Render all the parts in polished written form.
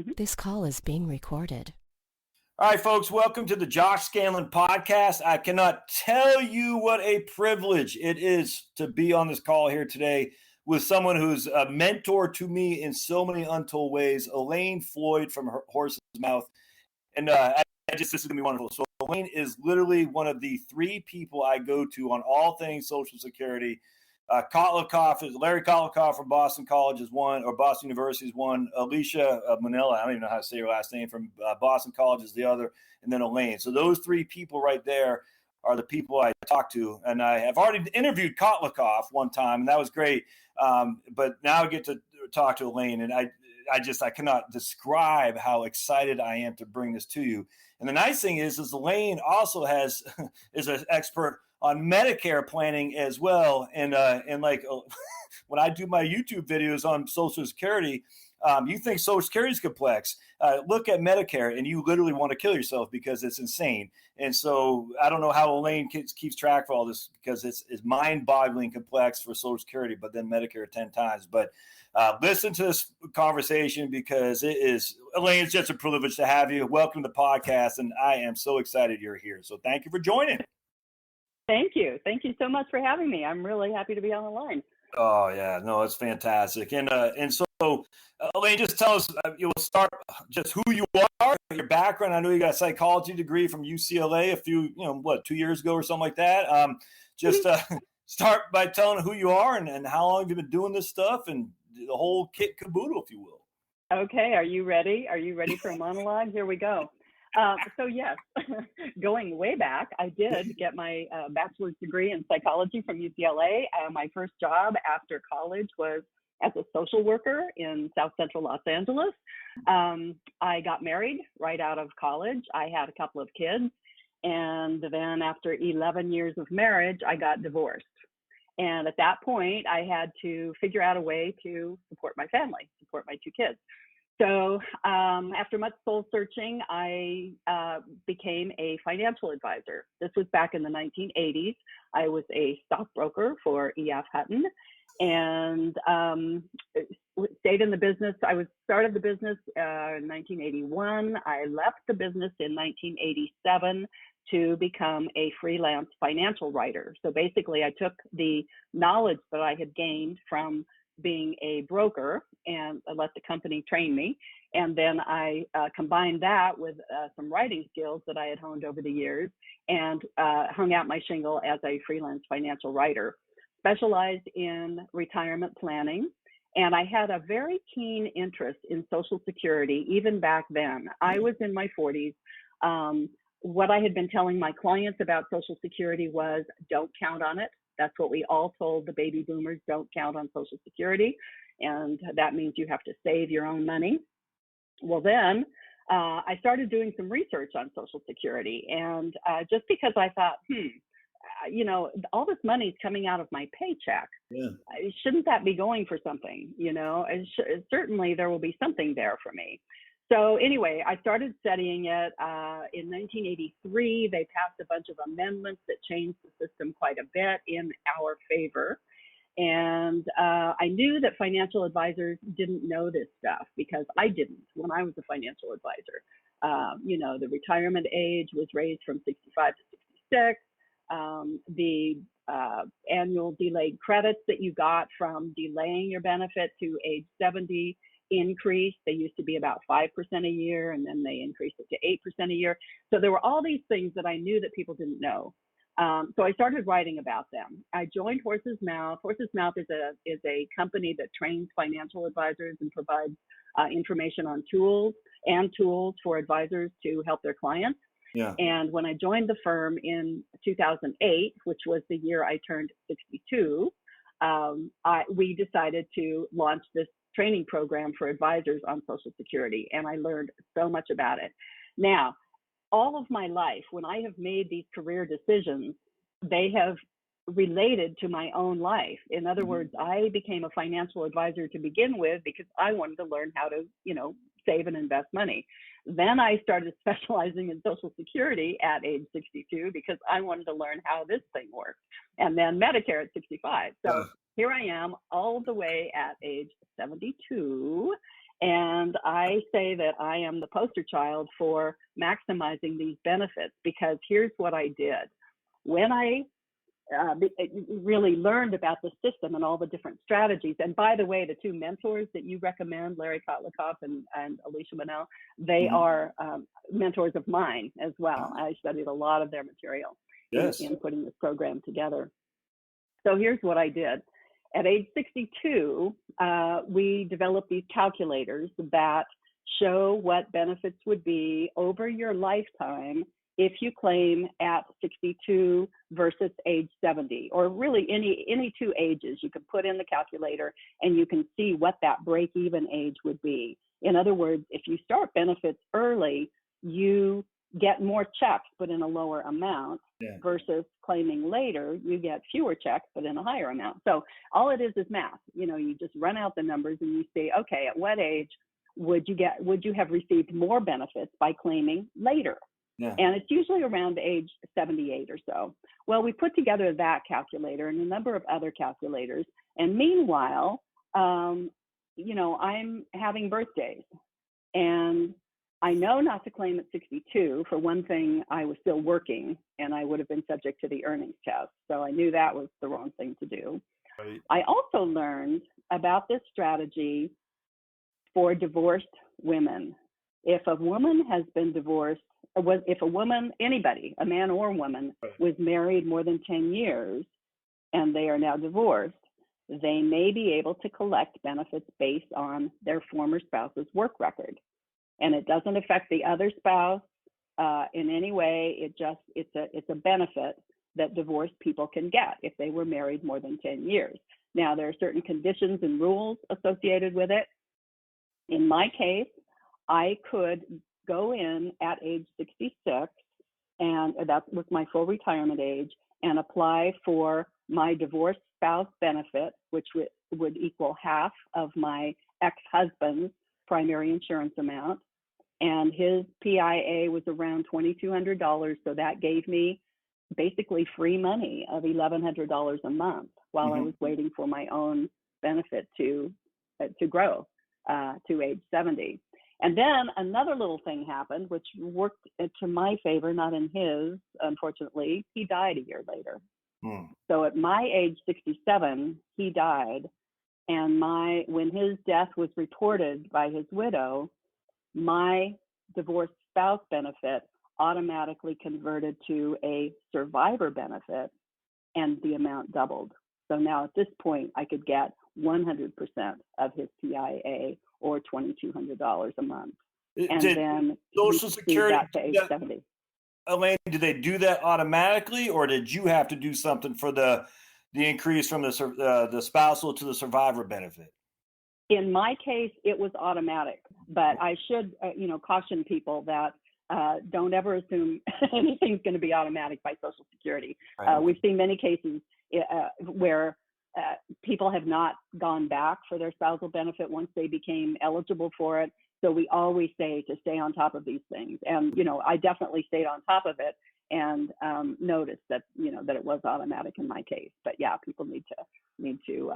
This call is being recorded. All right, folks, welcome to the Josh Scanlon podcast. I cannot tell you what a privilege it is to be on this call here today with someone who's a mentor to me in so many untold ways, Elaine Floyd from Horse's Mouth. And this is going to be wonderful. So Elaine is literally one of the three people I go to on all things Social Security. Larry Kotlikoff from Boston College is one, or Boston University is one. Alicia Manila, I don't even know how to say her last name, from Boston College is the other, and then Elaine. So those three people right there are the people I talk to, and I have already interviewed Kotlikoff one time, and that was great. But now I get to talk to Elaine, and I cannot describe how excited I am to bring this to you. And the nice thing is Elaine also is an expert on Medicare planning as well. And like when I do my YouTube videos on Social Security, you think Social Security is complex. Look at Medicare, and you literally want to kill yourself because it's insane. And so I don't know how Elaine keeps track of all this, because it's mind-boggling complex for Social Security, but then Medicare 10 times. But listen to this conversation, because Elaine, it's just a privilege to have you. Welcome to the podcast, and I am so excited you're here. So thank you for joining. Thank you. Thank you so much for having me. I'm really happy to be on the line. Oh, yeah. No, it's fantastic. And so, Elaine, just tell us, you'll start just who you are, your background. I know you got a psychology degree from UCLA 2 years ago or something like that. Start by telling who you are and how long you've been doing this stuff and the whole kit caboodle, if you will. Okay. Are you ready? Are you ready for a monologue? Here we go. So yes, going way back, I did get my bachelor's degree in psychology from UCLA. My first job after college was as a social worker in South Central Los Angeles. I got married right out of college. I had a couple of kids. And then after 11 years of marriage, I got divorced. And at that point, I had to figure out a way to support my family, support my two kids. So after much soul searching, I became a financial advisor. This was back in the 1980s. I was a stockbroker for E.F. Hutton, and stayed in the business. I started the business in 1981. I left the business in 1987 to become a freelance financial writer. So basically, I took the knowledge that I had gained from being a broker and I let the company train me. And then I combined that with some writing skills that I had honed over the years and hung out my shingle as a freelance financial writer, specialized in retirement planning. And I had a very keen interest in Social Security even back then. I was in my 40s. What I had been telling my clients about Social Security was, don't count on it. That's what we all told the baby boomers, don't count on Social Security. And that means you have to save your own money. Well, then I started doing some research on Social Security. And just because I thought, all this money is coming out of my paycheck. Yeah. Shouldn't that be going for something? Certainly there will be something there for me. So anyway, I started studying it. In 1983, they passed a bunch of amendments that changed the system quite a bit in our favor. And I knew that financial advisors didn't know this stuff because I didn't when I was a financial advisor. The retirement age was raised from 65 to 66. The annual delayed credits that you got from delaying your benefit to age 70 increased. They used to be about 5% a year, and then they increased it to 8% a year. So there were all these things that I knew that people didn't know. So I started writing about them. I joined Horse's Mouth. Horse's Mouth is a company that trains financial advisors and provides information on tools for advisors to help their clients. Yeah. And when I joined the firm in 2008, which was the year I turned 62, we decided to launch this training program for advisors on Social Security, and I learned so much about it. Now, all of my life, when I have made these career decisions, they have related to my own life. In other words, I became a financial advisor to begin with because I wanted to learn how to, save and invest money. Then I started specializing in Social Security at age 62 because I wanted to learn how this thing works. And then Medicare at 65. So here I am all the way at age 72. And I say that I am the poster child for maximizing these benefits, because here's what I did. When I really learned about the system and all the different strategies. And by the way, the two mentors that you recommend, Larry Kotlikoff and Alicia Manel, they are mentors of mine as well. I studied a lot of their material in putting this program together. So here's what I did. At age 62, we developed these calculators that show what benefits would be over your lifetime if you claim at 62 versus age 70, or really any two ages. You can put in the calculator and you can see what that break-even age would be. In other words, if you start benefits early, you get more checks but in a lower amount, versus claiming later, you get fewer checks but in a higher amount. So all it is math. You just run out the numbers and you say, okay, at what age would you have received more benefits by claiming later? Yeah. And it's usually around age 78 or so. Well, we put together that calculator and a number of other calculators. And meanwhile, I'm having birthdays. And I know not to claim at 62. For one thing, I was still working and I would have been subject to the earnings test. So I knew that was the wrong thing to do. Right. I also learned about this strategy for divorced women. If a woman has been divorced, if a woman, anybody, a man or woman, was married more than 10 years and they are now divorced, they may be able to collect benefits based on their former spouse's work record. And it doesn't affect the other spouse in any way. It's a benefit that divorced people can get if they were married more than 10 years. Now, there are certain conditions and rules associated with it. In my case, I could go in at age 66, and that was my full retirement age, and apply for my divorced spouse benefit, which would equal half of my ex-husband's primary insurance amount. And his PIA was around $2,200, so that gave me basically free money of $1,100 a month while I was waiting for my own benefit to grow to age 70. And then another little thing happened, which worked to my favor, not in his, unfortunately. He died a year later. So at my age 67, he died. And when his death was reported by his widow, my divorced spouse benefit automatically converted to a survivor benefit, and the amount doubled. So now at this point, I could get 100% of his PIA, or $2,200 a month. And then Social Security that to age 70. Elaine, did they do that automatically, or did you have to do something for the increase from the spousal to the survivor benefit? In my case, it was automatic, but I should caution people that don't ever assume anything's going to be automatic by Social Security. We've seen many cases where people have not gone back for their spousal benefit once they became eligible for it. So we always say to stay on top of these things. And, I definitely stayed on top of it and noticed that, that it was automatic in my case. But yeah, people need to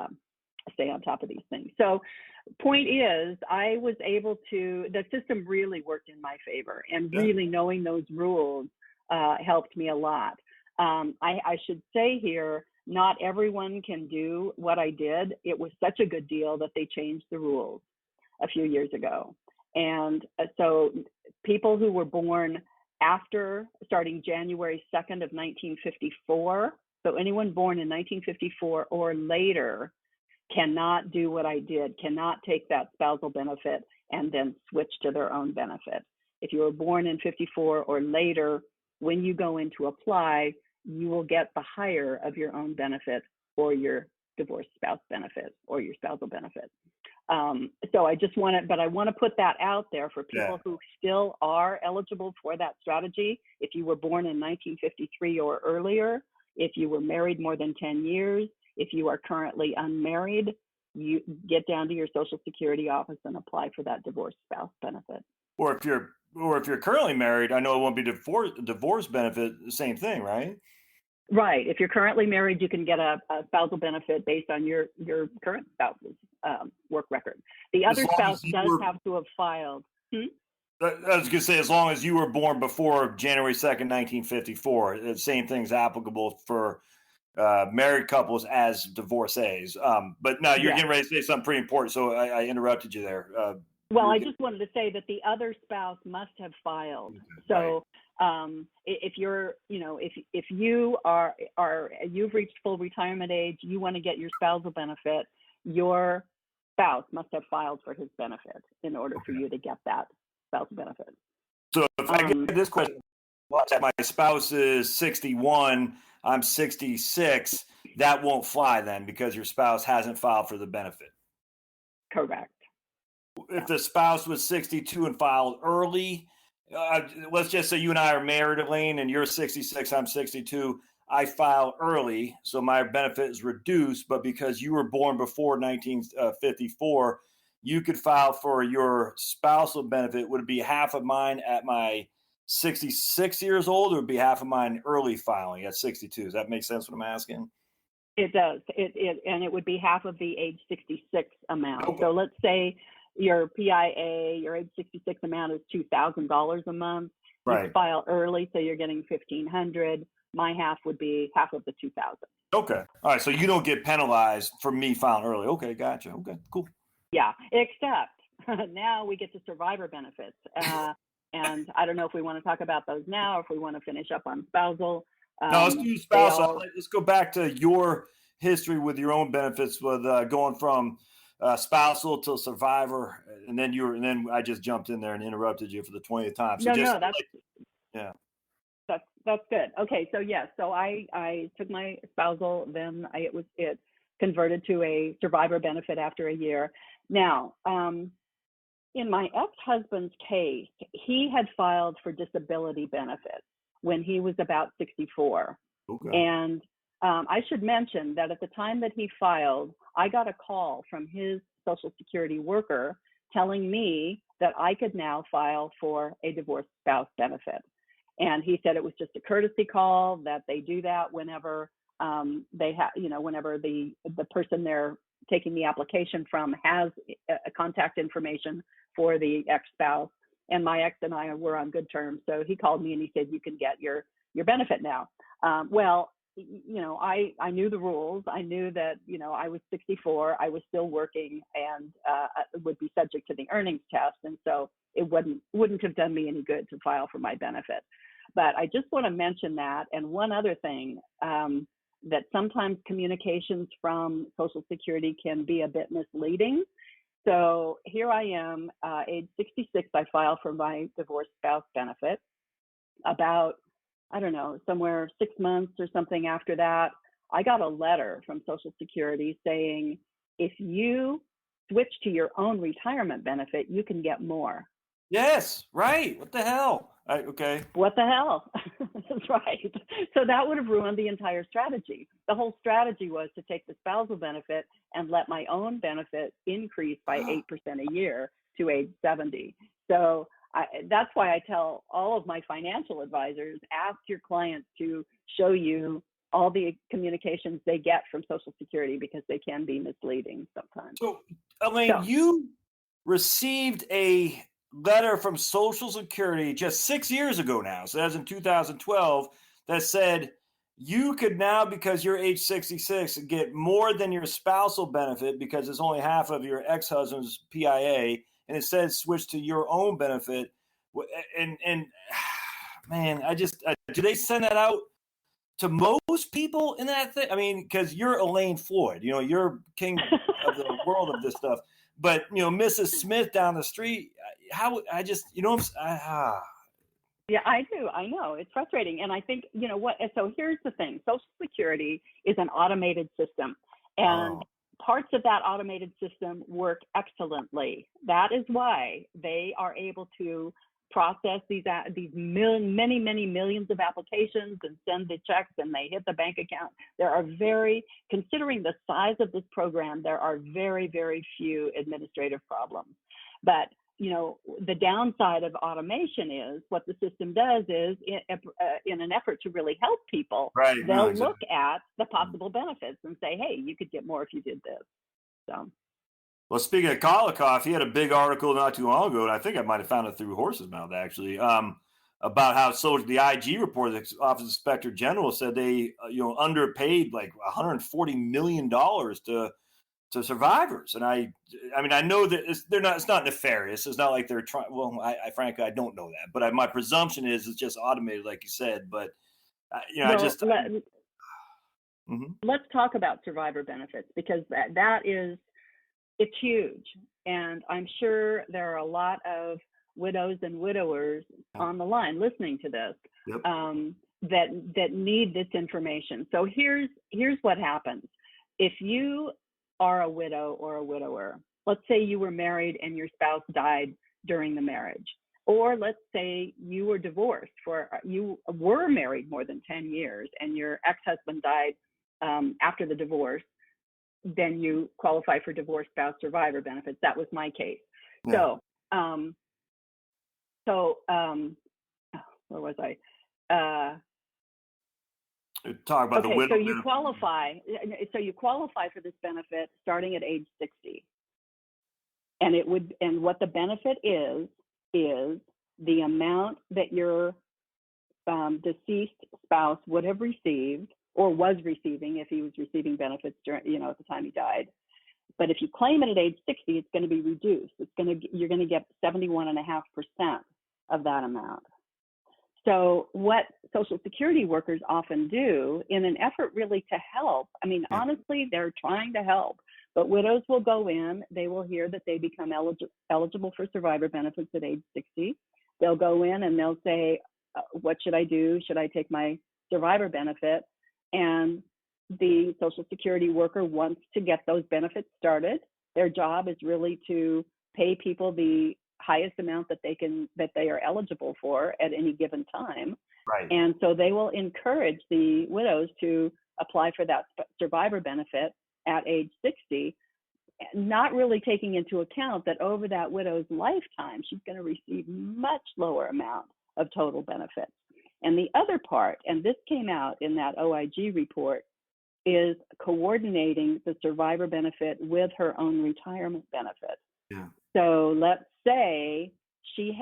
stay on top of these things. So point is, I was able to, the system really worked in my favor, and really knowing those rules helped me a lot. I should say here, not everyone can do what I did. It was such a good deal that they changed the rules a few years ago. And so people who were born after starting January 2nd of 1954, so anyone born in 1954 or later cannot do what I did, cannot take that spousal benefit and then switch to their own benefit. If you were born in 54 or later, when you go in to apply, you will get the higher of your own benefit or your divorced spouse benefit or your spousal benefit. So I just want to put that out there for people who still are eligible for that strategy. If you were born in 1953 or earlier, if you were married more than 10 years, if you are currently unmarried, you get down to your Social Security office and apply for that divorced spouse benefit. Or if you're currently married, I know it won't be divorce benefit, the same thing, right? Right. If you're currently married, you can get a spousal benefit based on your current spouse's work record. The As other long spouse as you does were, have to have filed. I was going to say, as long as you were born before January 2nd, 1954, the same thing's applicable for married couples as divorcees. But no, you're Yes. getting ready to say something pretty important, so I interrupted you there. Well, I just wanted to say that the other spouse must have filed. So if you're, if you are you've reached full retirement age, you want to get your spousal benefit, your spouse must have filed for his benefit in order for you to get that spousal benefit. So if I get this question, my spouse is 61, I'm 66, that won't fly then because your spouse hasn't filed for the benefit. Correct. If the spouse was 62 and filed early, let's just say you and I are married, Elaine, and you're 66, I'm 62. I file early, so my benefit is reduced. But because you were born before 1954, you could file for your spousal benefit. Would it be half of mine at my 66 years old, or would it be half of mine early filing at 62? Does that make sense what I'm asking? It does. And it would be half of the age 66 amount. Okay. So let's say your PIA, your age 66 amount is $2,000 a month. Right. You file early, so you're getting $1,500. My half would be half of the $2,000. Okay. All right. So you don't get penalized for me filing early. Okay. Gotcha. Okay. Cool. Yeah. Except now we get to survivor benefits. And I don't know if we want to talk about those now or if we want to finish up on spousal. No, let's do spousal. Let's go back to your history with your own benefits, with going from spousal to survivor, and then I just jumped in there and interrupted you for the 20th time. So that's good. Okay, so yes, so I took my spousal, then it converted to a survivor benefit after a year. Now, in my ex-husband's case, he had filed for disability benefits when he was about 64. Okay. And I should mention that at the time that he filed, I got a call from his Social Security worker telling me that I could now file for a divorced spouse benefit. And he said it was just a courtesy call, that they do that whenever they have, whenever the person they're taking the application from has a contact information for the ex-spouse. And my ex and I were on good terms. So he called me and he said, you can get your benefit now. I knew the rules. I knew that, I was 64, I was still working, and would be subject to the earnings test. And so it wouldn't have done me any good to file for my benefit. But I just want to mention that. And one other thing, that sometimes communications from Social Security can be a bit misleading. So here I am, age 66, I filed for my divorced spouse benefit. About, I don't know, somewhere 6 months or something after that, I got a letter from Social Security saying, if you switch to your own retirement benefit, you can get more. Yes, right. What the hell? Okay. What the hell? That's right. So that would have ruined the entire strategy. The whole strategy was to take the spousal benefit and let my own benefit increase by 8% a year to age 70. So that's why I tell all of my financial advisors, ask your clients to show you all the communications they get from Social Security, because they can be misleading sometimes. So, Elaine, you received a letter from Social Security just 6 years ago now, so that's in 2012, that said you could now, because you're age 66, get more than your spousal benefit because it's only half of your ex-husband's PIA, and it says switch to your own benefit. And man, do they send that out to most people in that thing? I mean, because you're Elaine Floyd, you're king of the world of this stuff. But Mrs. Smith down the street, Yeah, I do. I know it's frustrating, and I think what. So here's the thing: Social Security is an automated system, and parts of that automated system work excellently. That is why they are able to process these many millions of applications and send the checks, and they hit the bank account. Considering the size of this program, there are very, very few administrative problems. But the downside of automation is what the system does is in an effort to really help people, Right. they'll Exactly. look at the possible benefits and say, hey, you could get more if you did this. So. Well, speaking of Kolikoff, he had a big article not too long ago, and I think I might have found it through Horse's Mouth, actually, about how the IG report, the Office of Inspector General, said they underpaid like $140 million to survivors. And I know that it's not nefarious. It's not like they're trying. Well, I frankly, I don't know that, but my presumption is it's just automated, like you said. But let's talk about survivor benefits, because it's huge. And I'm sure there are a lot of widows and widowers on the line listening to this. Yep. that need this information. So here's what happens. If you are a widow or a widower, let's say you were married and your spouse died during the marriage, or let's say you were divorced, you were married more than 10 years and your ex-husband died after the divorce, then you qualify for divorce spouse survivor benefits. That was my case. Yeah. So where was I? Talk about the widow. So you qualify. So you qualify for this benefit starting at age 60, and what the benefit is the amount that your deceased spouse would have received or was receiving if he was receiving benefits during, at the time he died. But if you claim it at age 60, it's going to be reduced. You're going to get 71.5% of that amount. So what Social Security workers often do in an effort really to help, honestly, they're trying to help, but widows will go in, they will hear that they become eligible for survivor benefits at age 60. They'll go in and they'll say, what should I do? Should I take my survivor benefit? And the Social Security worker wants to get those benefits started. Their job is really to pay people the highest amount that they are eligible for at any given time. Right. And so they will encourage the widows to apply for that survivor benefit at age 60, not really taking into account that over that widow's lifetime, she's going to receive much lower amount of total benefits. And the other part, and this came out in that OIG report, is coordinating the survivor benefit with her own retirement benefit. Yeah. So let's say she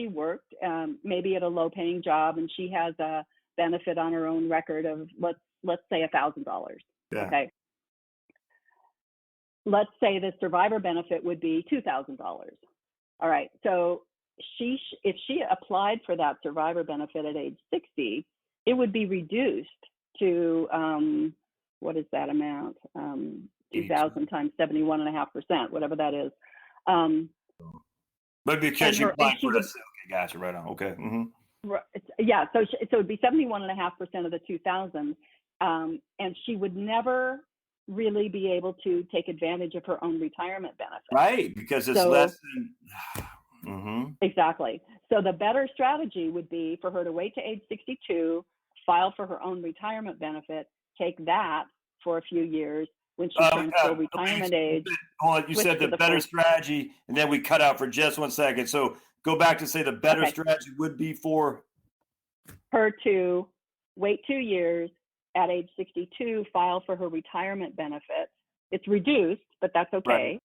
worked maybe at a low paying job and she has a benefit on her own record of let's say $1,000. Yeah. Okay. Let's say the survivor benefit would be $2,000. All right. So if she applied for that survivor benefit at age 60, it would be reduced to what is that amount? 2,000 times 71.5%, whatever that is. But because she applied for this, okay, gotcha, right on. Okay. Mm-hmm. Right, yeah, so it would be 71.5% of the 2,000, and she would never really be able to take advantage of her own retirement benefit. Right, because it's less than. Mm-hmm. Exactly. So the better strategy would be for her to wait to age 62, file for her own retirement benefit, take that for a few years. When she turns full retirement age. Hold on, you said the better strategy, and then we cut out for just 1 second. So go back to say the better strategy would be for her to wait 2 years, at age 62, file for her retirement benefit. It's reduced, but that's okay.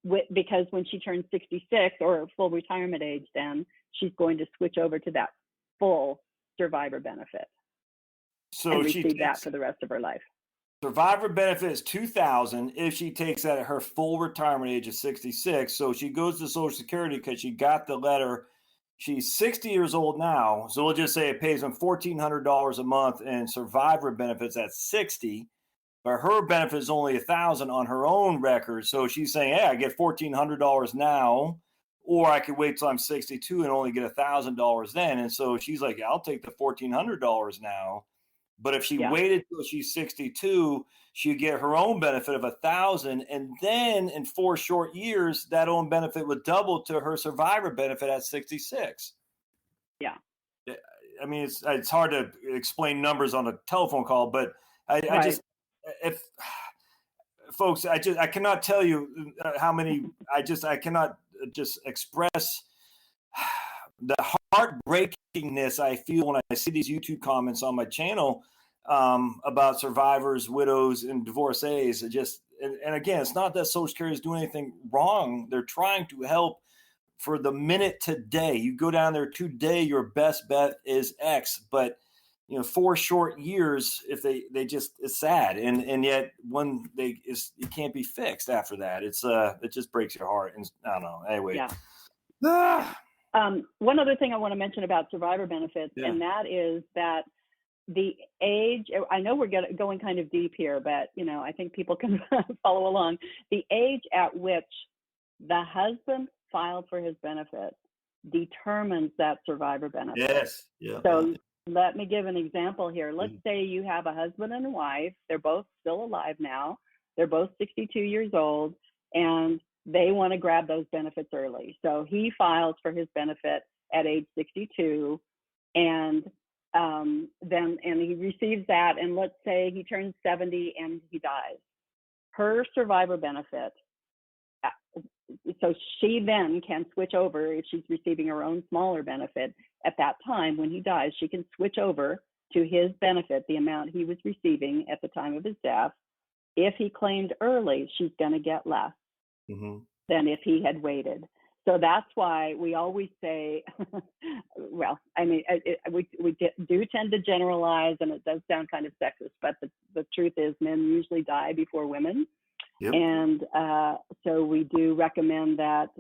Right. Because when she turns 66 or full retirement age, then she's going to switch over to that full survivor benefit. So and receive that for the rest of her life. Survivor benefit is $2,000 if she takes that at her full retirement age of 66. So she goes to Social Security because she got the letter. She's 60 years old now. So we'll just say it pays them $1,400 a month in survivor benefits at 60. But her benefit is only $1,000 on her own record. So she's saying, hey, I get $1,400 now, or I could wait till I'm 62 and only get $1,000 then. And so she's like, I'll take the $1,400 now. But if she waited till she's 62, she'd get her own benefit of $1,000, and then in 4 short years, that own benefit would double to her survivor benefit at 66. Yeah, I mean, it's hard to explain numbers on a telephone call, but I cannot tell you how many. I cannot just express the heartbreakingness I feel when I see these YouTube comments on my channel about survivors, widows, and divorcees. And again, it's not that Social Security is doing anything wrong. They're trying to help for the minute today. You go down there today, your best bet is X. But 4 short years, if they just, it's sad. And yet when it can't be fixed after that. It just breaks your heart. And I don't know. Anyway. Yeah. One other thing I want to mention about survivor benefits, and that is that the age, I know we're going kind of deep here, but I think people can follow along. The age at which the husband filed for his benefit determines that survivor benefit. Yes. Yeah. So let me give an example here. Let's say you have a husband and a wife. They're both still alive now. They're both 62 years old, and they want to grab those benefits early. So he files for his benefit at age 62, and then he receives that. And let's say he turns 70 and he dies. Her survivor benefit, so she then can switch over if she's receiving her own smaller benefit. At that time, when he dies, she can switch over to his benefit, the amount he was receiving at the time of his death. If he claimed early, she's going to get less than if he had waited. So that's why we always say, well, I mean, we do tend to generalize, and it does sound kind of sexist, but the truth is men usually die before women. Yep. And so we do recommend that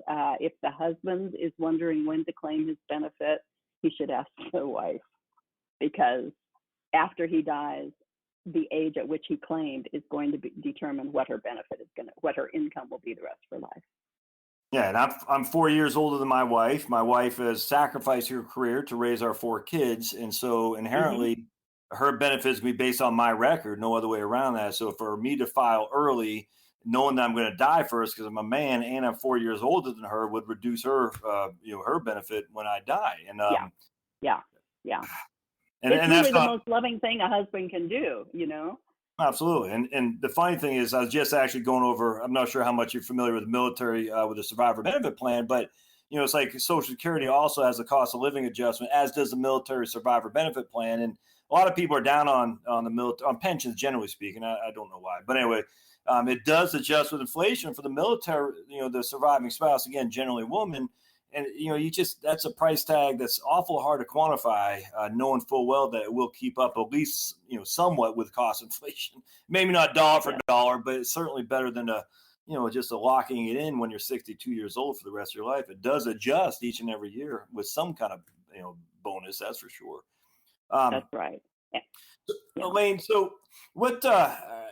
if the husband is wondering when to claim his benefit, he should ask the wife, because after he dies, the age at which he claimed is going to determine what her benefit is what her income will be the rest of her life. Yeah, and I'm 4 years older than my wife. My wife has sacrificed her career to raise our 4 kids, and so inherently, her benefits will be based on my record, no other way around that. So for me to file early, knowing that I'm going to die first because I'm a man and I'm 4 years older than her, would reduce her, her benefit when I die. And yeah. And it's that's really the most loving thing a husband can do, Absolutely. And the funny thing is, I was just actually going over, I'm not sure how much you're familiar with the military, with the survivor benefit plan, but, it's like Social Security also has a cost of living adjustment, as does the military survivor benefit plan. And a lot of people are down on the military, on pensions, generally speaking. I don't know why. But anyway, it does adjust with inflation for the military, the surviving spouse, again, generally a woman. And, that's a price tag that's awful hard to quantify, knowing full well that it will keep up at least, somewhat with cost inflation. Maybe not dollar for dollar, but it's certainly better than just locking it in when you're 62 years old for the rest of your life. It does adjust each and every year with some kind of, bonus, that's for sure. That's right. Yeah. Elaine, so what?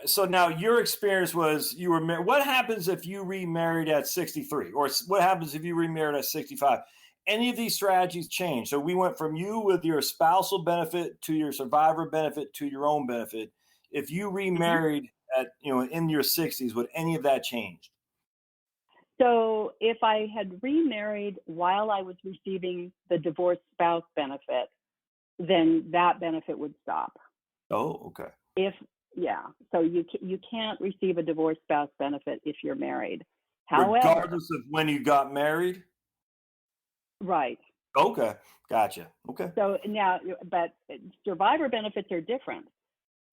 So now your experience was you were married. What happens if you remarried at 63, or what happens if you remarried at 65? Any of these strategies change? So we went from you with your spousal benefit to your survivor benefit to your own benefit. If you remarried at in your 60s, would any of that change? So if I had remarried while I was receiving the divorced spouse benefit, then that benefit would stop. Oh, okay. So you can't receive a divorced spouse benefit if you're married. However, regardless of when you got married? Right. Okay. Gotcha. Okay. So now, but survivor benefits are different.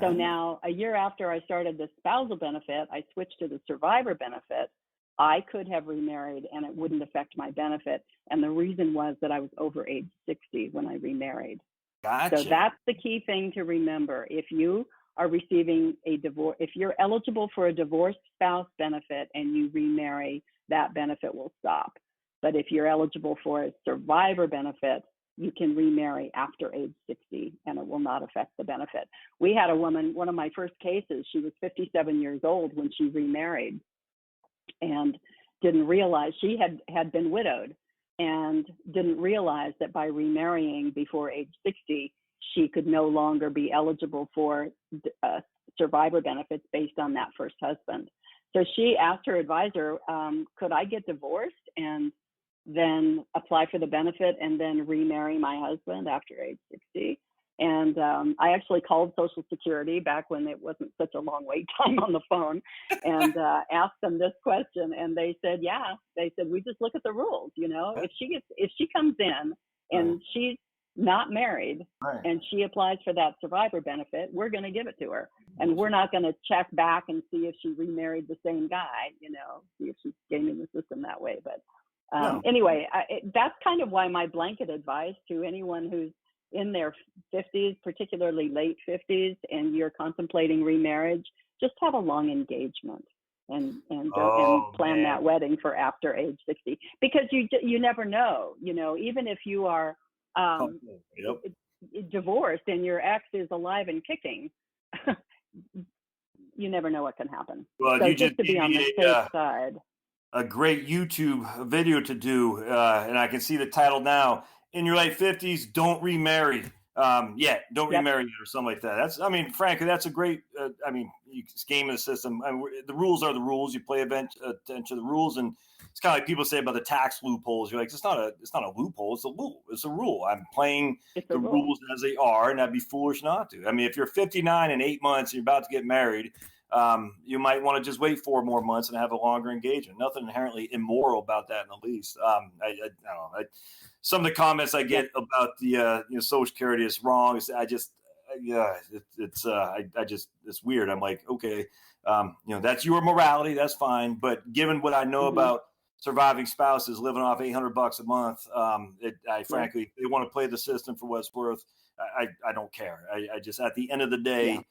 So now, a year after I started the spousal benefit, I switched to the survivor benefit. I could have remarried and it wouldn't affect my benefit. And the reason was that I was over age 60 when I remarried. Gotcha. So that's the key thing to remember. If you are receiving a divorce, if you're eligible for a divorced spouse benefit and you remarry, that benefit will stop. But if you're eligible for a survivor benefit, you can remarry after age 60 and it will not affect the benefit. We had a woman, one of my first cases, she was 57 years old when she remarried and didn't realize she had been widowed and didn't realize that by remarrying before age 60, she could no longer be eligible for survivor benefits based on that first husband. So she asked her advisor, could I get divorced and then apply for the benefit and then remarry my husband after age 60? And I actually called Social Security back when it wasn't such a long wait time on the phone, and asked them this question, and they said, yeah, they said, we just look at the rules. You know, if she comes in and she's not married and she applies for that survivor benefit, we're going to give it to her, and we're not going to check back and see if she remarried the same guy. You know, see if she's gaming the system that way. But anyway, that's kind of why my blanket advice to anyone who's in their 50s, particularly late 50s, and you're contemplating remarriage, just have a long engagement and plan that wedding for after age 60, because you never know, you know, even if you are divorced and your ex is alive and kicking, you never know what can happen. Well, so you just to be on the safe side. A great YouTube video to do, and I can see the title now. In your late 50s, don't remarry yet. Don't remarry yet, or something like that. That's, I mean, frankly, that's a great. It's game of the system. The rules are the rules. You play attention to the rules, and it's kind of like people say about the tax loopholes. You're like, it's not a loophole. It's a rule. It's a rule. I'm playing the rules as they are, and I'd be foolish not to. I mean, if you're 59 in 8 months, and you're about to get married, you might want to just wait 4 more months and have a longer engagement. Nothing inherently immoral about that in the least. I don't know. Some of the comments I get about the Social Security is wrong. It's weird. I'm like, okay, that's your morality. That's fine. But given what I know about surviving spouses living off $800 a month, frankly, they want to play the system for what it's worth. I don't care. I just, at the end of the day,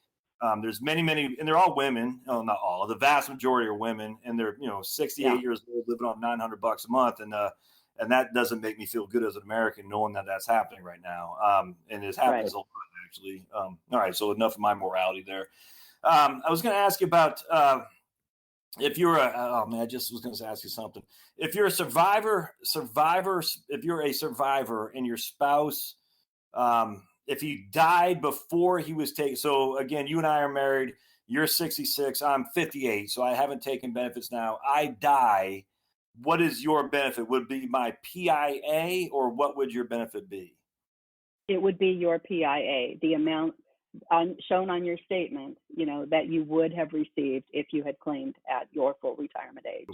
there's many, and they're all women. Oh, not all. The vast majority are women, and they're 68 years old, living off $900 a month, and that doesn't make me feel good as an American, knowing that that's happening right now. And it happens a lot, actually. All right, so enough of my morality there. I was going to ask you about if you're I just was going to ask you something. If you're a survivor, if you're a survivor and your spouse, if he died before he was taken. So again, you and I are married. You're 66. I'm 58. So I haven't taken benefits now. I die. What is your benefit? Would it be my PIA, or what would your benefit be? It would be your PIA, the amount shown on your statement, that you would have received if you had claimed at your full retirement age.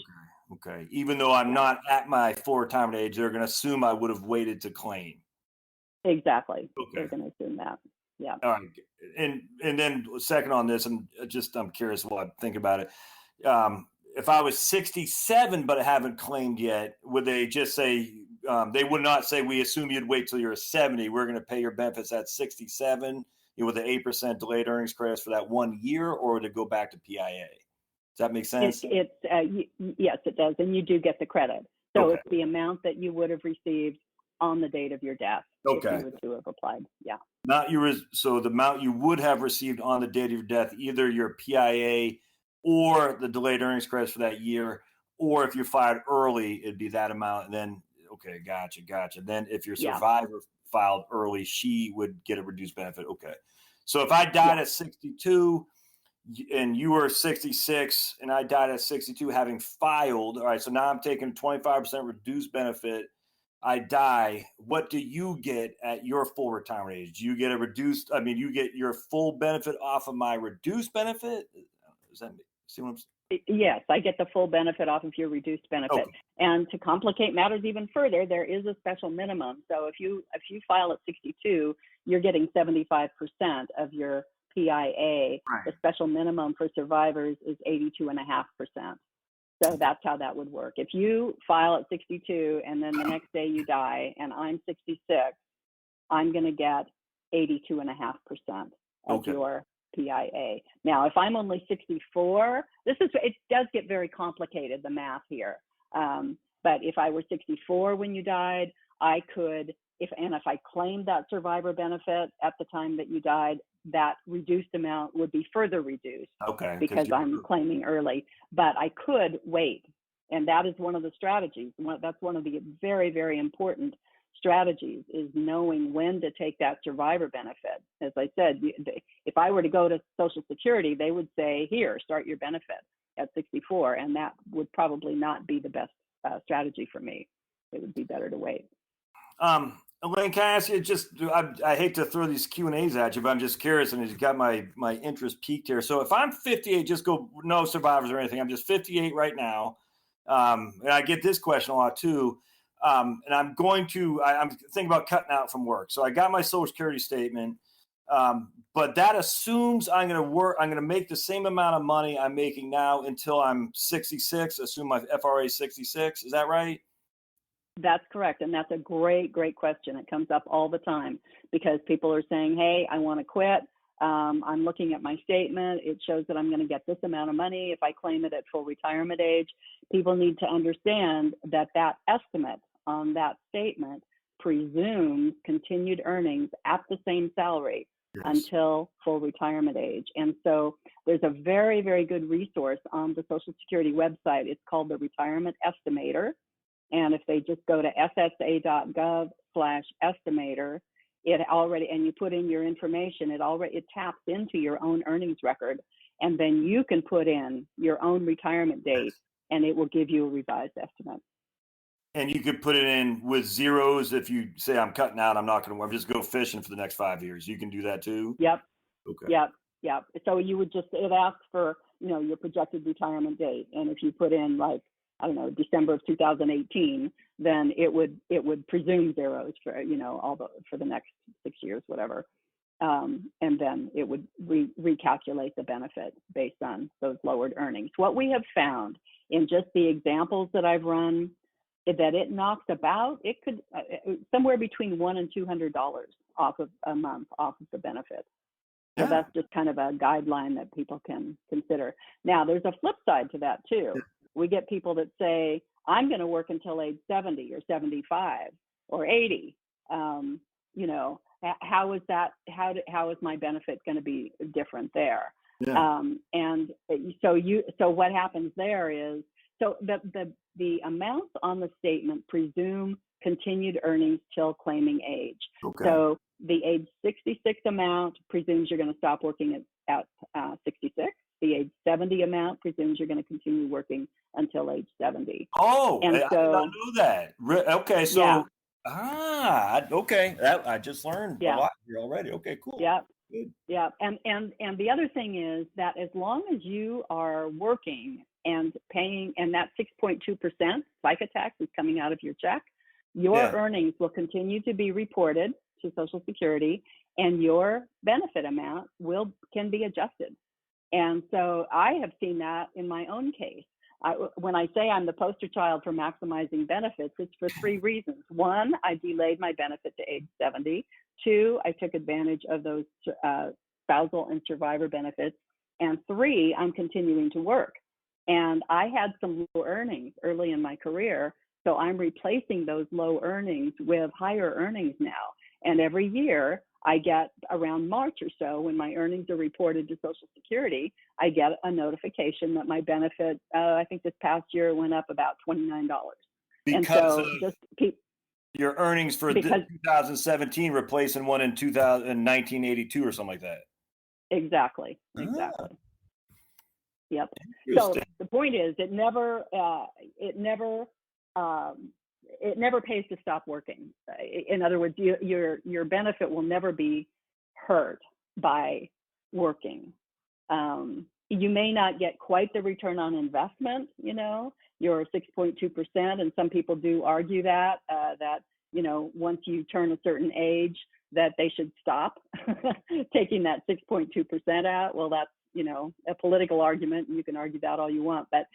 Okay. Even though I'm not at my full retirement age, they're going to assume I would have waited to claim. Exactly. Okay. They're going to assume that. Yeah. All right. And then second on this, I'm curious what I think about it. If I was 67 but I haven't claimed yet, would they just say, they would not say, we assume you'd wait till you're 70. We're going to pay your benefits at 67, with the 8% delayed earnings credits for that 1 year, or would it go back to PIA? Does that make sense? Yes, it does. And you do get the credit. So it's the amount that you would have received on the date of your death. Okay. If you were to have applied. Yeah. So the amount you would have received on the date of your death, either your PIA or the delayed earnings credits for that year, or if you filed early, it'd be that amount. And then, okay, gotcha. Then if your survivor filed early, she would get a reduced benefit. Okay. So if I died at 62 and you were 66 and I died at 62 having filed, all right, so now I'm taking 25% reduced benefit. I die. What do you get at your full retirement age? Do you get you get your full benefit off of my reduced benefit? Does that see what I'm saying? Yes, I get the full benefit off of your reduced benefit. Okay. And to complicate matters even further, there is a special minimum. So if you file at 62, you're getting 75% of your PIA. Right. The special minimum for survivors is 82.5%. So that's how that would work. If you file at 62 and then the next day you die and I'm 66, I'm going to get 82.5% of your PIA. Now, if I'm only 64, it does get very complicated, the math here. But if I were 64 when you died, I could, if I claimed that survivor benefit at the time that you died, that reduced amount would be further reduced. Okay. Because I'm claiming early. But I could wait. And that is one of the strategies. That's one of the very, very important strategies, is knowing when to take that survivor benefit. As I said, if I were to go to Social Security, they would say, here, start your benefit at 64. And that would probably not be the best strategy for me. It would be better to wait. Elaine, can I ask you I hate to throw these Q&As at you, but I'm just curious, and it's got my interest peaked here. So if I'm 58, just go, no survivors or anything, I'm just 58 right now. And I get this question a lot too. And I'm thinking about cutting out from work. So I got my Social Security statement, but that assumes I'm going to make the same amount of money I'm making now until I'm 66, assume my FRA is 66. Is that right? That's correct. And that's a great, great question. It comes up all the time because people are saying, hey, I want to quit. I'm looking at my statement. It shows that I'm going to get this amount of money if I claim it at full retirement age. People need to understand that that estimate on that statement presumes continued earnings at the same salary until full retirement age. And so there's a very, very good resource on the Social Security website. It's called the Retirement Estimator. And if they just go to ssa.gov/estimator, and you put in your information, it taps into your own earnings record. And then you can put in your own retirement date and it will give you a revised estimate. And you could put it in with zeros if you say, I'm cutting out, I'm not going to work, just go fishing for the next 5 years. You can do that too? Yep. Okay. Yep. So you would it asks for, your projected retirement date. And if you put in December of 2018, then it would presume zeros for, for the next 6 years, whatever. And then it would recalculate the benefit based on those lowered earnings. What we have found in just the examples that I've run is that it knocks it could somewhere between $100 and $200 off of a month off of the benefit. So that's just kind of a guideline that people can consider. Now, there's a flip side to that too. We get people that say, I'm going to work until age 70 or 75 or 80. How is that? How is my benefit going to be different there? Yeah. And so what happens there is, so the amounts on the statement presume continued earnings till claiming age. Okay. So the age 66 amount presumes you're going to stop working at 66. The age 70 amount presumes you're going to continue working until age 70. Oh, and I did not know that. Okay, so okay, that I just learned a lot here already. Okay, cool. Yeah, good. Yeah, and the other thing is that as long as you are working and paying, and that 6.2% FICA tax is coming out of your check, your earnings will continue to be reported to Social Security, and your benefit amount can be adjusted. And so I have seen that in my own case. When I say I'm the poster child for maximizing benefits, it's for 3 reasons. 1, I delayed my benefit to age 70. 2, I took advantage of those spousal and survivor benefits. And 3, I'm continuing to work. And I had some low earnings early in my career, so I'm replacing those low earnings with higher earnings now. And every year, I get around March or so, when my earnings are reported to Social Security, I get a notification that my benefit, I think this past year, went up about $29. Because of your earnings for 2017 replacing one in 1982 or something like that. Exactly. Yep. So the point is, it never pays to stop working. In other words, your benefit will never be hurt by working. You may not get quite the return on investment, your 6.2%, and some people do argue that once you turn a certain age, that they should stop taking that 6.2% out. Well, that's a political argument, and you can argue that all you want. But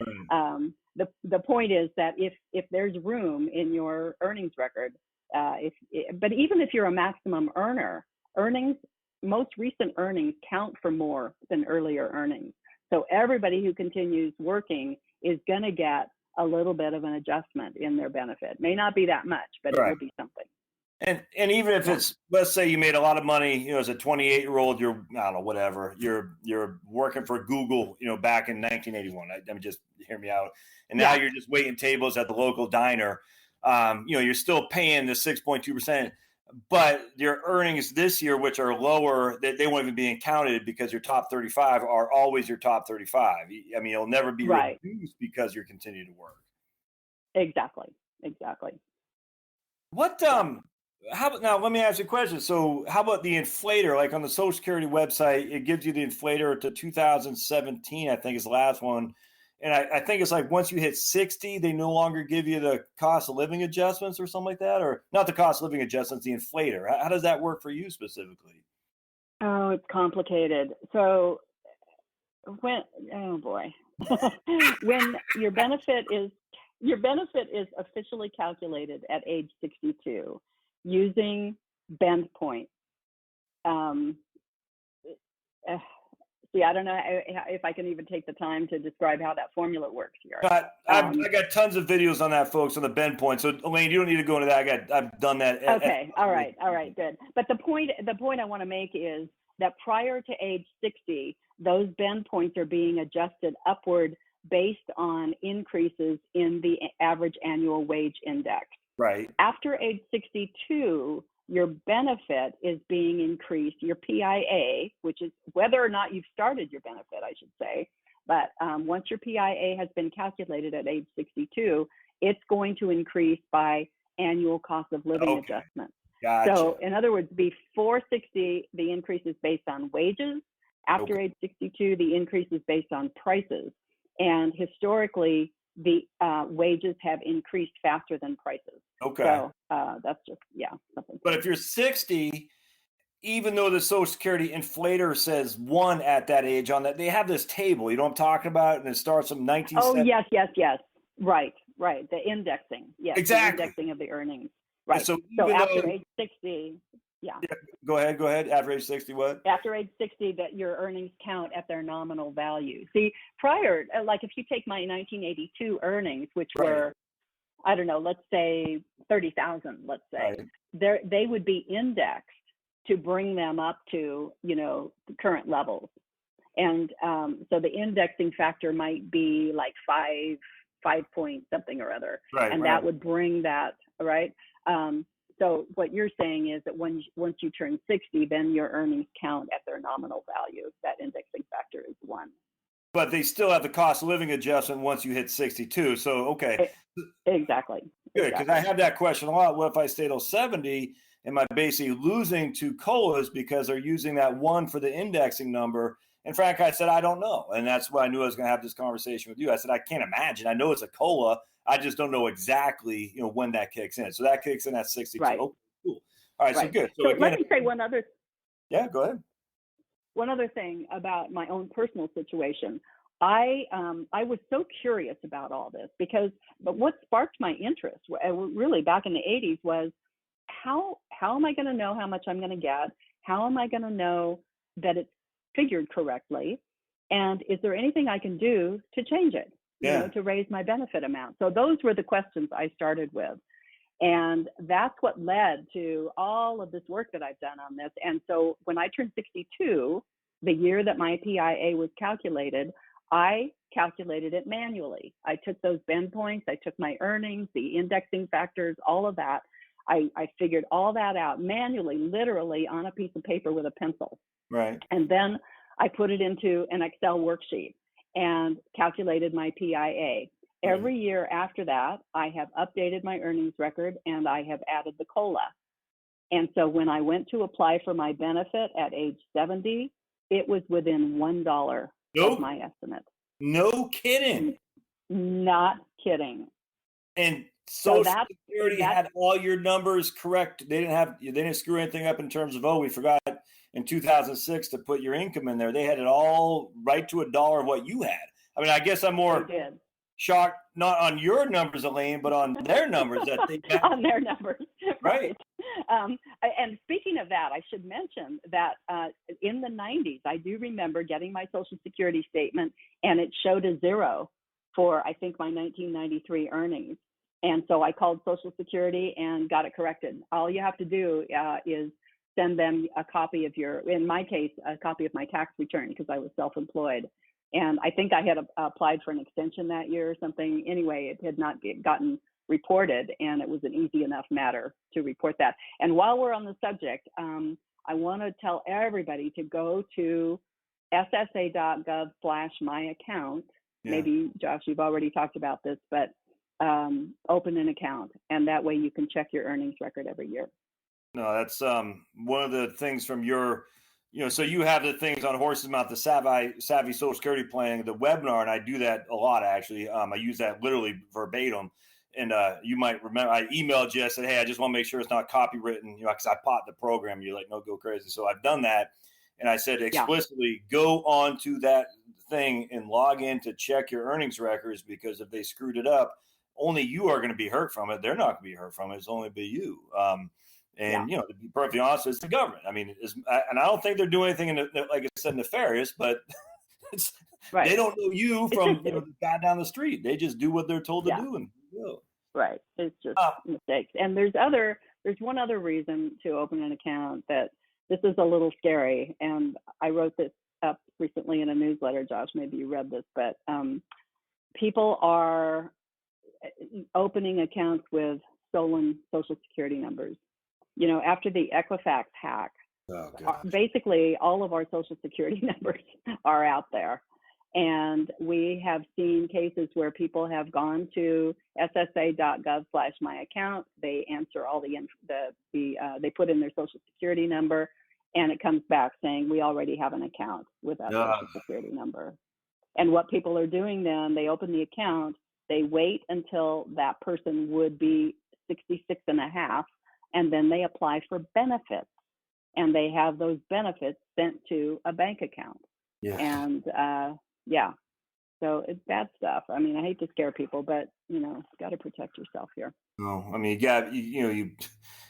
the point is that if there's room in your earnings record, but even if you're a maximum earner, most recent earnings count for more than earlier earnings. So everybody who continues working is going to get a little bit of an adjustment in their benefit. May not be that much, but it will be something. And even if it's, let's say you made a lot of money, as a 28-year-old, you're working for Google, back in 1981. I mean, just hear me out. And now you're just waiting tables at the local diner. You're still paying the 6.2%, but your earnings this year, which are lower, they won't even be counted because your top 35 are always your top 35. I mean, it'll never be reduced because you're continuing to work. Exactly. What How about now? Let me ask you a question. So, how about the inflator? Like on the Social Security website, it gives you the inflator to 2017, I think is the last one. And I think it's like once you hit 60, they no longer give you the cost of living adjustments or something like that, or not the cost of living adjustments, the inflator. How does that work for you specifically? Oh, it's complicated. So when, oh boy, when your benefit is officially calculated at age 62 using bend point. Um, uh, See, I don't know if I can even take the time to describe how that formula works here. I got tons of videos on that, folks, on the bend point. So, Elaine, you don't need to go into that. I've done that. Okay, all right, good. But the point I want to make is that prior to age 60, those bend points are being adjusted upward based on increases in the average annual wage index. Right. After age 62, your benefit is being increased, your PIA, which is whether or not you've started your benefit, I should say. But once your PIA has been calculated at age 62, it's going to increase by annual cost of living adjustments. Gotcha. So in other words, before 60, the increase is based on wages. After age 62, the increase is based on prices. And historically, the wages have increased faster than prices. Okay. So that's just, something. But if you're 60, even though the Social Security inflator says 1 at that age on that, they have this table, you know what I'm talking about? And it starts from 1970. Oh, yes. Right. The indexing. Yes. Exactly. The indexing of the earnings. Right. So after age 60, Go ahead. After age 60, what? After age 60, that your earnings count at their nominal value. See, prior, like if you take my 1982 earnings, which were, I don't know, let's say 30,000, let's say, they would be indexed to bring them up to, the current levels. And so the indexing factor might be like 5 point something or other. That would bring that, right? So what you're saying is that once you turn 60, then your earnings count at their nominal value. That indexing factor is 1. But they still have the cost of living adjustment once you hit 62. So, okay. Exactly. Good, because I have that question a lot. What if I stay till 70? Am I basically losing to COLAs because they're using that 1 for the indexing number? And Frank, I said, I don't know. And that's why I knew I was going to have this conversation with you. I said, I can't imagine. I know it's a COLA. I just don't know exactly, when that kicks in. So that kicks in at 62. Right. Okay, cool. All right, so good. So again, let me say one other. Yeah, go ahead. One other thing about my own personal situation. I was so curious about all this but what sparked my interest really back in the 80s was how am I going to know how much I'm going to get? How am I going to know that it's figured correctly? And is there anything I can do to change it? To raise my benefit amount. So those were the questions I started with. And that's what led to all of this work that I've done on this. And so when I turned 62, the year that my PIA was calculated, I calculated it manually. I took those bend points, I took my earnings, the indexing factors, all of that. I figured all that out manually, literally on a piece of paper with a pencil. Right. And then I put it into an Excel worksheet and calculated my PIA. Every year after that, I have updated my earnings record and I have added the COLA. And so when I went to apply for my benefit at age 70, it was within $1 of my estimate. No kidding. Not kidding. And Social Security had all your numbers correct. They didn't screw anything up in terms of, we forgot in 2006 to put your income in there. They had it all right to $1 of what you had. I mean, I guess I'm more shocked, not on your numbers, Elaine, but on their numbers that they got. On their numbers, right. And speaking of that, I should mention that in the 90s, I do remember getting my Social Security statement, and it showed a 0 for, I think, my 1993 earnings. And so I called Social Security and got it corrected. All you have to do is send them a copy of in my case, a copy of my tax return because I was self-employed. And I think I had applied for an extension that year or something. Anyway, it had not gotten reported, and it was an easy enough matter to report that. And while we're on the subject, I want to tell everybody to go to ssa.gov/myaccount. Maybe, Josh, you've already talked about this, but open an account, and that way you can check your earnings record every year. No, that's one of the things from your, so you have the things on Horse's Mouth, the Savvy Social Security Planning, the webinar, and I do that a lot actually. I use that literally verbatim. And you might remember I emailed you. I said, "Hey, I just want to make sure it's not copywritten, because I bought the program." You're like, "No, go crazy." So I've done that, and I said explicitly, go on to that thing and log in to check your earnings records, because if they screwed it up, only you are going to be hurt from it. They're not going to be hurt from it. It's only be you. And to be perfectly honest, it's the government. I mean, and I don't think they're doing anything like I said, nefarious, but it's, Right. they don't know you from the guy down the street. They just do what they're told to do, and right. It's just mistakes. And there's one other reason to open an account that this is a little scary. And I wrote this up recently in a newsletter, Josh. Maybe you read this, but people are opening accounts with stolen Social Security numbers. After the Equifax hack, basically all of our Social Security numbers are out there. And we have seen cases where people have gone to ssa.gov/my-account. They answer all they put in their Social Security number, and it comes back saying, we already have an account with that Social Security number. And what people are doing then, they open the account, they wait until that person would be 66 and a half, and then they apply for benefits, and they have those benefits sent to a bank account. And so it's bad stuff. I mean, I hate to scare people, but got to protect yourself here. No, I mean,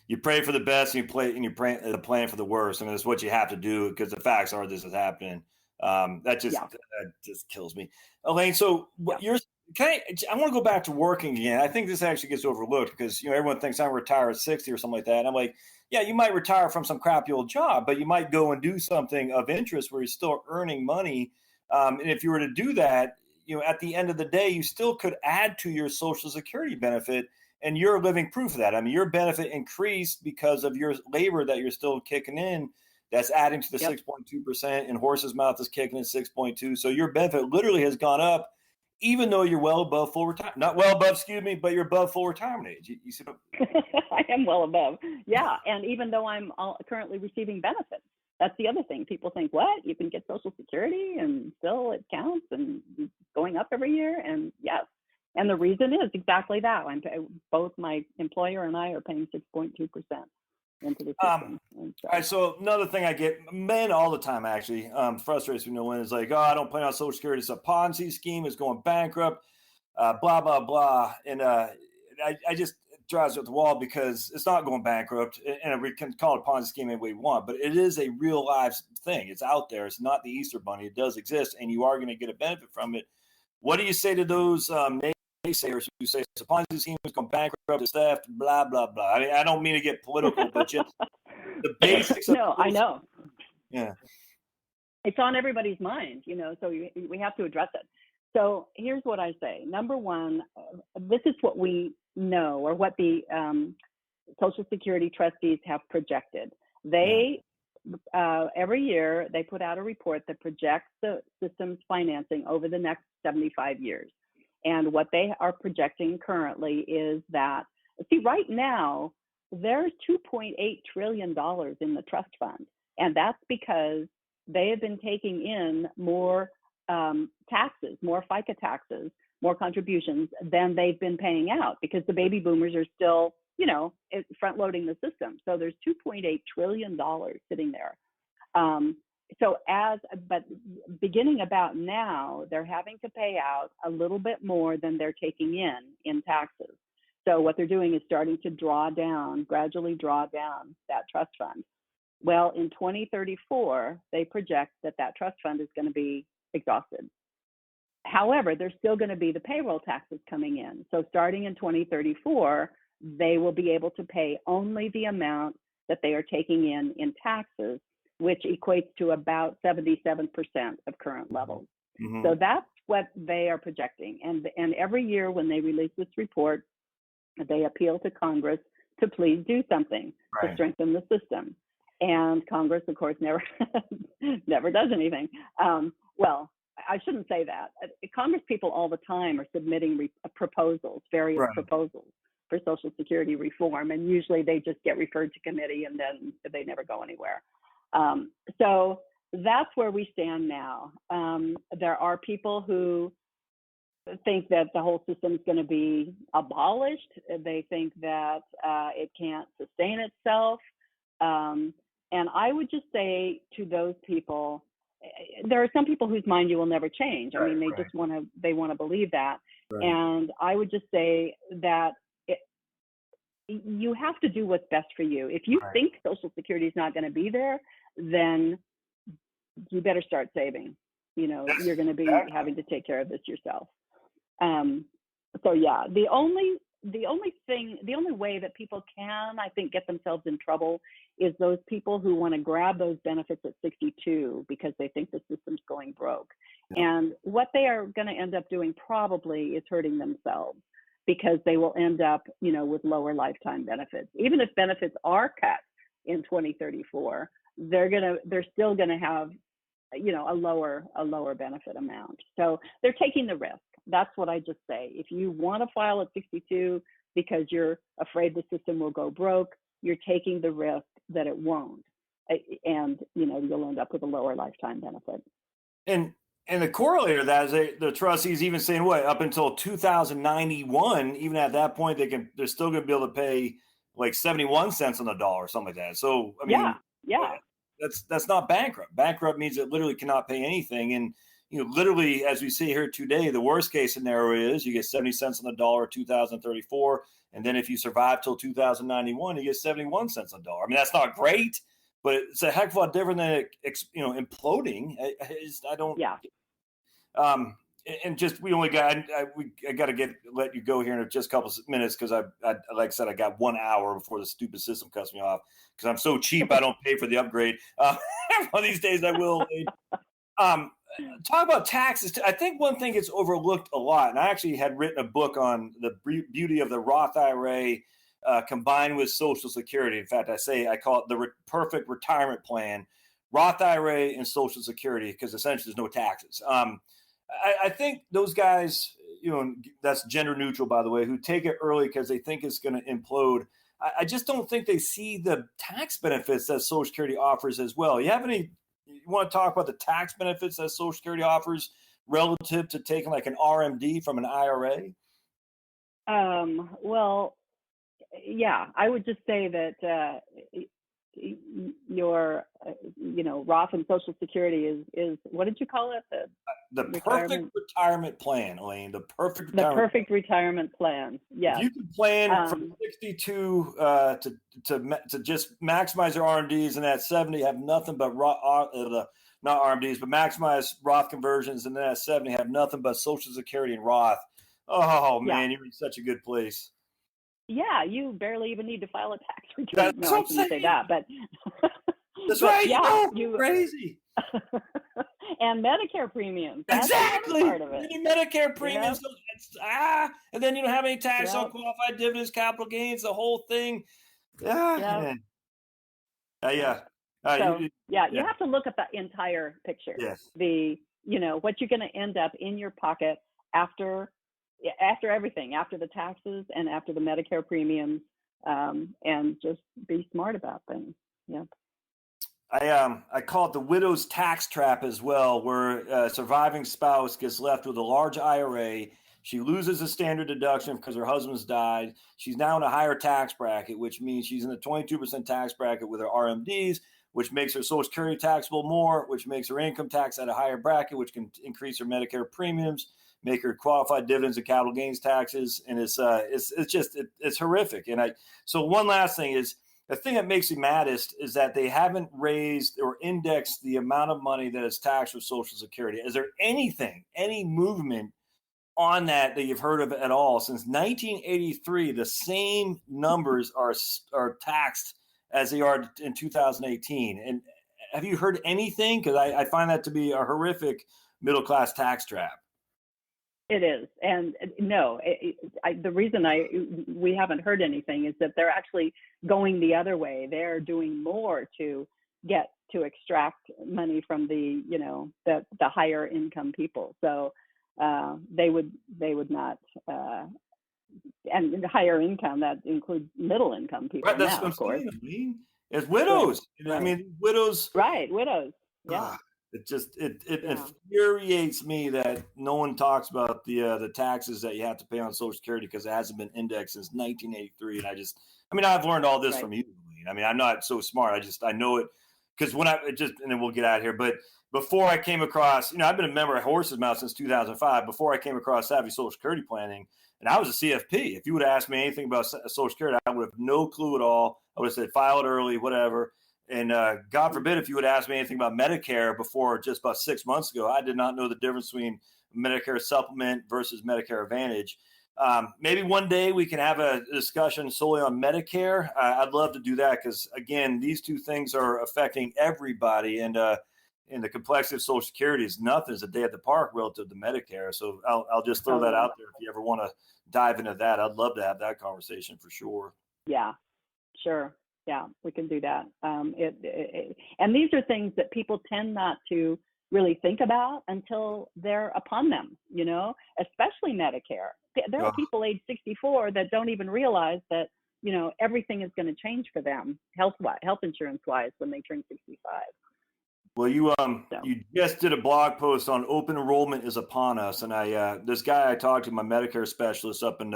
you pray for the best, and you plan for the worst. I mean, that's what you have to do, because the facts are this is happening. That just kills me, Elaine. So I want to go back to working again. I think this actually gets overlooked, because everyone thinks I'm retired at 60 or something like that. And I'm like, yeah, you might retire from some crappy old job, but you might go and do something of interest where you're still earning money. And if you were to do that, at the end of the day, you still could add to your Social Security benefit, and you're living proof of that. I mean, your benefit increased because of your labor that you're still kicking in. That's adding to the 6.2%, and Horse's Mouth is kicking in 6.2. So your benefit literally has gone up, even though you're well above full retirement. Not well above, but you're above full retirement age. You see what I am well above. Yeah, and even though I'm currently receiving benefits. That's the other thing. People think, what? You can get Social Security and still it counts and it's going up every year? And yes. And the reason is exactly that. Both my employer and I are paying 6.2% into the system. All right. So another thing I get, men all the time actually, frustrates me, is like, I don't plan on Social Security. It's a Ponzi scheme. It's going bankrupt, blah, blah, blah. And I just drives you up the wall, because it's not going bankrupt, and we can call it a Ponzi scheme any way we want, but it is a real live thing. It's out there. It's not the Easter Bunny. It does exist, and you are going to get a benefit from it. What do you say to those naysayers who say it's a Ponzi scheme, it's going bankrupt, it's theft, blah, blah, blah? I mean, I don't mean to get political, but just the basics. I know. Yeah. It's on everybody's mind, so we have to address it. So here's what I say. Number one, this is what we know, or what the Social Security trustees have projected. They every year they put out a report that projects the system's financing over the next 75 years. And what they are projecting currently is that, right now, there's $2.8 trillion in the trust fund. And that's because they have been taking in more taxes, more FICA taxes, more contributions than they've been paying out, because the baby boomers are still, front loading the system. So there's $2.8 trillion sitting there. But beginning about now, they're having to pay out a little bit more than they're taking in taxes. So what they're doing is starting to gradually draw down that trust fund. Well, in 2034, they project that trust fund is going to be exhausted. However, there's still going to be the payroll taxes coming in. So starting in 2034, they will be able to pay only the amount that they are taking in taxes, which equates to about 77% of current levels. Mm-hmm. So that's what they are projecting. And every year when they release this report, they appeal to Congress to please do something to strengthen the system. And Congress, of course, never does anything. Well, I shouldn't say that. Congress people all the time are submitting proposals, various proposals. for Social Security reform, and usually they just get referred to committee and then they never go anywhere. So that's where we stand now. There are people who think that the whole system is going to be abolished. They think that it can't sustain itself. And I would just say to those people, there are some people whose mind you will never change. I mean, they just want to believe that. Right. And I would just say that you have to do what's best for you. If you think Social Security is not going to be there, then you better start saving. You know, you're going to be having to take care of this yourself. So yeah, the only way that people can, I think, get themselves in trouble is those people who want to grab those benefits at 62 because they think the system's going broke. Yeah. And what they are going to end up doing probably is hurting themselves, because they will end up, you know, with lower lifetime benefits. Even if benefits are cut in 2034, they're still gonna have, you know, a lower benefit amount. So they're taking the risk. That's what I just say. If you want to file at 62 because you're afraid the system will go broke, you're taking the risk that it won't, and you know, you'll end up with a lower lifetime benefit. And the corollary of that is the trustees even saying, what, up until 2091, even at that point, they're still going to be able to pay like 71 cents on the dollar or something like that. So, I mean, yeah. That's not bankrupt. Bankrupt means it literally cannot pay anything. And, you know, literally, as we see here today, the worst case scenario is you get 70 cents on the dollar 2034. And then if you survive till 2091, you get 71 cents on the dollar. I mean, that's not great, but it's a heck of a lot different than it, you know, imploding. I don't. Yeah. And just we only got I got to let you go here in just a couple of minutes, because I like I said, I got 1 hour before the stupid system cuts me off because I'm so cheap I don't pay for the upgrade. One of these days I will. Talk about taxes. I think one thing gets overlooked a lot, and I actually had written a book on the beauty of the Roth IRA combined with Social Security. In fact, I call it the perfect retirement plan: Roth IRA and Social Security, because essentially there's no taxes. I think those guys, you know, that's gender neutral, by the way, who take it early because they think it's going to implode. I just don't think they see the tax benefits that Social Security offers as well. You want to talk about the tax benefits that Social Security offers relative to taking like an RMD from an IRA? Well, yeah, I would just say that your, you know, Roth and Social Security is what did you call it? The perfect retirement plan, Elaine. The perfect retirement plan. Yeah. If you can plan from 62 to just maximize your RMDs, and at 70 have nothing but not RMDs, but maximize Roth conversions, and then at 70 have nothing but Social Security and Roth. Oh man, you're in such a good place. Yeah, you barely even need to file a tax return. That's no, I shouldn't say that, but that's but right. Yeah, you're crazy. And Medicare premiums. That's exactly part of it. Your Medicare premiums, and then you don't have any tax on qualified dividends, capital gains, the whole thing. You have to look at the entire picture. Yes. What you're going to end up in your pocket after everything, after the taxes and after the Medicare premiums, and just be smart about things. Yeah. I call it the widow's tax trap as well, where a surviving spouse gets left with a large IRA. She loses a standard deduction because her husband's died. She's now in a higher tax bracket, which means she's in the 22% tax bracket with her RMDs, which makes her Social Security taxable more, which makes her income tax at a higher bracket, which can increase her Medicare premiums, make her qualified dividends and capital gains taxes, and it's horrific. And so one last thing is, the thing that makes me maddest is that they haven't raised or indexed the amount of money that is taxed for Social Security. Is there any movement on that you've heard of at all? Since 1983, the same numbers are taxed as they are in 2018. And have you heard anything? Because I find that to be a horrific middle-class tax trap. It is. And no, the reason we haven't heard anything is that they're actually going the other way. They're doing more to extract money from the higher income people. So they would not and higher income, that includes middle income people Right, that's now, what I'm of course. saying. I mean, as widows, Right. I mean, widows. Right, widows. Yeah. It just it Yeah. infuriates me that no one talks about the taxes that you have to pay on Social Security because it hasn't been indexed since 1983. And I mean, I've learned all this Right. from you. I mean, I'm not so smart. I know it because and then we'll get out of here. But before I came across, I've been a member of Horse's Mouth since 2005. Before I came across Savvy Social Security Planning, and I was a CFP. If you would have asked me anything about Social Security, I would have no clue at all. I would have said file it early, whatever. And God forbid if you would ask me anything about Medicare before just about 6 months ago, I did not know the difference between Medicare Supplement versus Medicare Advantage. Maybe one day we can have a discussion solely on Medicare. I'd love to do that because, again, these two things are affecting everybody. And the complexity of Social Security is nothing. It's a day at the park relative to Medicare. So I'll just throw that out there. If you ever want to dive into that, I'd love to have that conversation for sure. Yeah, sure. Yeah, we can do that. And these are things that people tend not to really think about until they're upon them, especially Medicare. There are people age 64 that don't even realize that, everything is going to change for them health insurance wise when they turn 65. Well, you just did a blog post on open enrollment is upon us, and this guy I talked to, my Medicare specialist up in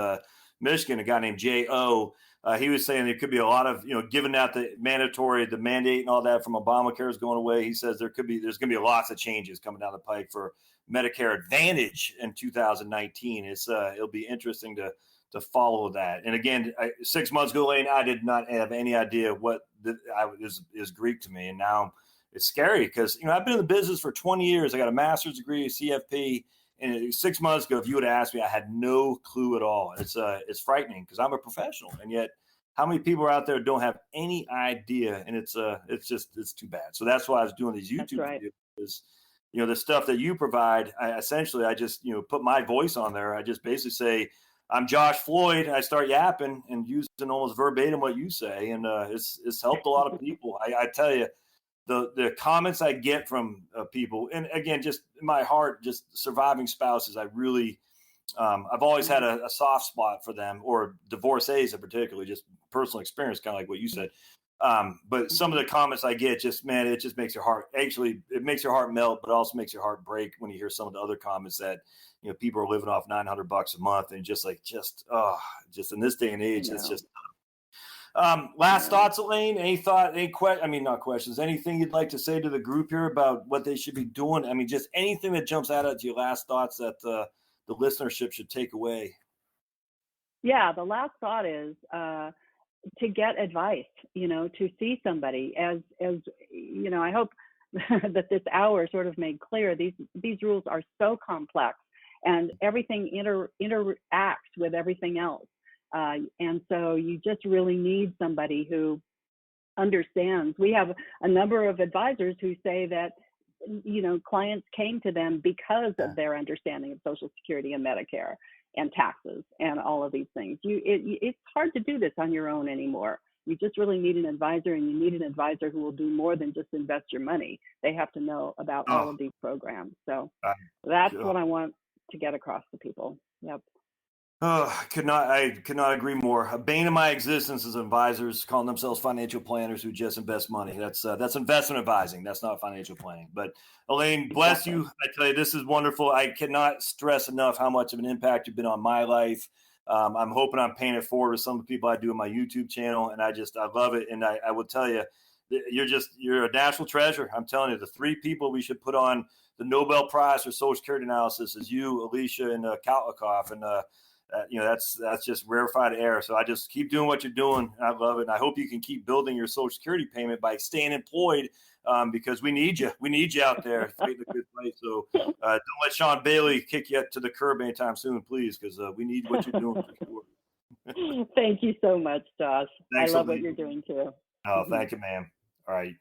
Michigan, a guy named J.O., he was saying there could be a lot of, given out the mandate and all that from Obamacare is going away. He says there's going to be lots of changes coming down the pike for Medicare Advantage in 2019. It'll be interesting to follow that. And again, 6 months ago, Elaine, I did not have any idea what is Greek to me. And now it's scary because, I've been in the business for 20 years. I got a master's degree, CFP. And 6 months ago, if you would have asked me, I had no clue at all. It's frightening because I'm a professional, and yet how many people are out there don't have any idea? And it's too bad. So that's why I was doing these YouTube videos. Is the stuff that you provide. I just put my voice on there. I just basically say I'm Josh Floyd. I start yapping and using almost verbatim what you say, and it's helped a lot of people. I tell you. The comments I get from people, and again, just in my heart, just surviving spouses, I really, I've always had a soft spot for them, or divorcees in particular, just personal experience, kind of like what you said. But some of the comments I get, it just makes your heart, actually, it makes your heart melt, but also makes your heart break when you hear some of the other comments that, people are living off $900 a month, and just in this day and age, it's just. Last thoughts, Elaine? Not questions. Anything you'd like to say to the group here about what they should be doing? I mean, just anything that jumps out at you. Last thoughts that the listenership should take away. Yeah, the last thought is to get advice. To see somebody. As I hope that this hour sort of made clear. These rules are so complex, and everything interacts with everything else. And so you just really need somebody who understands. We have a number of advisors who say that, clients came to them because of their understanding of Social Security and Medicare and taxes and all of these things. It's hard to do this on your own anymore. You just really need an advisor, and you need an advisor who will do more than just invest your money. They have to know about all of these programs. So that's what I want to get across to people. Yep. I could not agree more. A bane of my existence is advisors calling themselves financial planners who just invest money. That's investment advising. That's not financial planning. But Elaine, bless you. I tell you, this is wonderful. I cannot stress enough how much of an impact you've been on my life. I'm hoping I'm paying it forward with some of the people I do on my YouTube channel, and I love it. And I will tell you, you're a national treasure. I'm telling you, the three people we should put on the Nobel Prize for Social Security analysis is you, Alicia, and Kaltnikoff, and that's just rarefied air. So I just keep doing what you're doing. I love it. And I hope you can keep building your Social Security payment by staying employed, because we need you. We need you out there fighting a good fight. So don't let Sean Bailey kick you to the curb anytime soon, please, because we need what you're doing for sure. Thank you so much, Josh. Thanks, I love Elaine. what you're doing too. Oh, thank you, ma'am. All right.